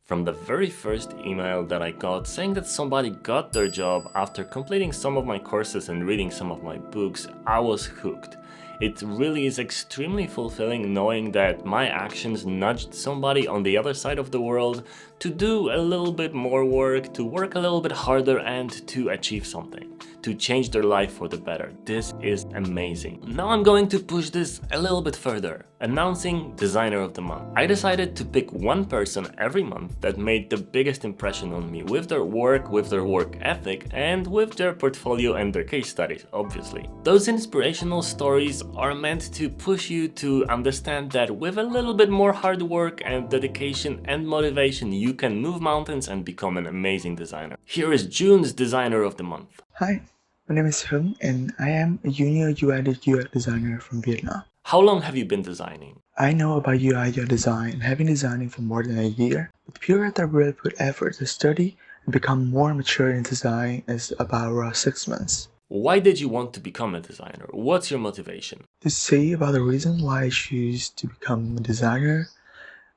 From the very first email that I got saying that somebody got their job after completing some of my courses and reading some of my books, I was hooked. It really is extremely fulfilling knowing that my actions nudged somebody on the other side of the world to do a little bit more work, to work a little bit harder, and to achieve something, to change their life for the better. This is amazing. Now I'm going to push this a little bit further, announcing Designer of the Month. I decided to pick one person every month that made the biggest impression on me with their work ethic, and with their portfolio and their case studies, obviously. Those inspirational stories are meant to push you to understand that with a little bit more hard work and dedication and motivation, you can move mountains and become an amazing designer. Here is June's Designer of the Month. Hi, my name is Hung and I am a junior UI UX designer from Vietnam. How long have you been designing? I know about UI UX design and have been designing for more than a year. The period that I really put effort to study and become more mature in design is about around 6 months. Why did you want to become a designer? What's your motivation? To say about the reason why I choose to become a designer,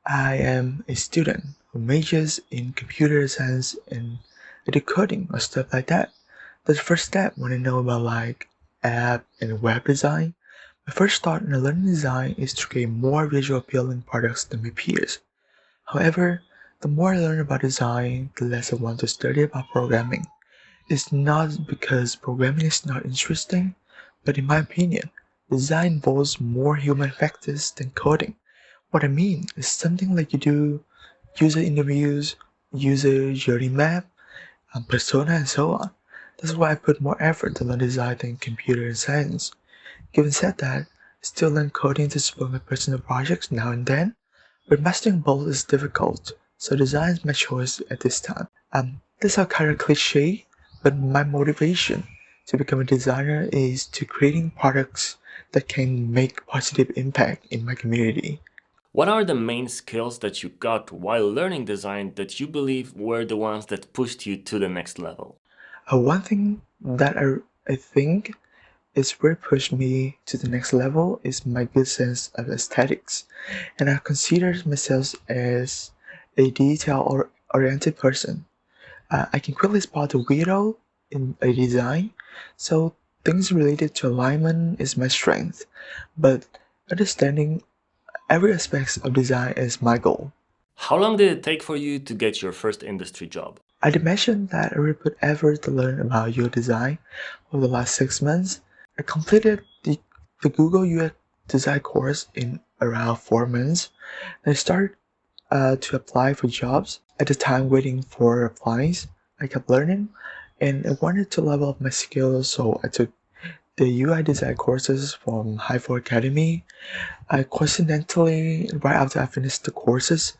I am a student who majors in computer science and coding or stuff like that. The first step when I know about app and web design, my first thought in learning design is to create more visual appealing products than my peers. However, the more I learn about design, the less I want to study about programming. It's not because programming is not interesting, but in my opinion, design involves more human factors than coding. What I mean is something like you do user interviews, user journey map, persona, and so on. That's why I put more effort to learn design than computer science. Given said that, I still learn coding to support my personal projects now and then, but mastering both is difficult, so design is my choice at this time. This is kind of cliche, but my motivation to become a designer is to creating products that can make positive impact in my community. What are the main skills that you got while learning design that you believe were the ones that pushed you to the next level? One thing that I think is really pushed me to the next level is my good sense of aesthetics, and I consider myself as a detail-oriented person. I can quickly spot the weirdo in a design, so things related to alignment is my strength, but understanding every aspect of design is my goal. How long did it take for you to get your first industry job? I did mention that I really put effort to learn about UI design over the last 6 months. I completed the Google UX design course in around 4 months, and I started to apply for jobs. At the time waiting for replies, I kept learning, and I wanted to level up my skills, so I took the UI design courses from Hi4 Academy. I coincidentally, right after I finished the courses,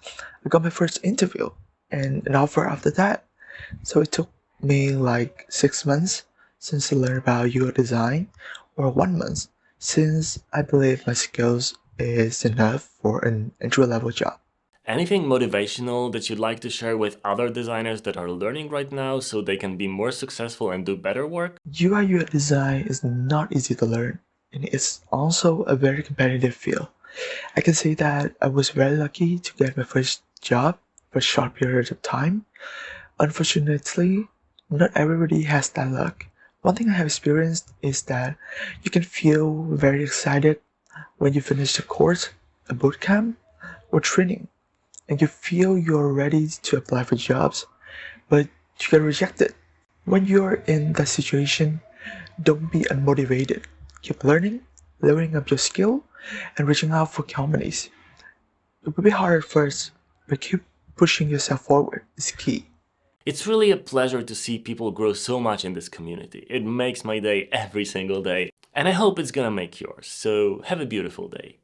I got my first interview and an offer after that. So it took me like 6 months since I learned about UI design, or 1 month since I believe my skills is enough for an entry-level job. Anything motivational that you'd like to share with other designers that are learning right now so they can be more successful and do better work? UI UX design is not easy to learn, and it's also a very competitive field. I can say that I was very lucky to get my first job for a short period of time. Unfortunately, not everybody has that luck. One thing I have experienced is that you can feel very excited when you finish a course, a boot camp, or training, and you feel you're ready to apply for jobs, but you get rejected. When you're in that situation, don't be unmotivated. Keep learning, leveling up your skill, and reaching out for companies. It will be hard at first, but keep pushing yourself forward is key. It's really a pleasure to see people grow so much in this community. It makes my day every single day, and I hope it's gonna make yours. So have a beautiful day.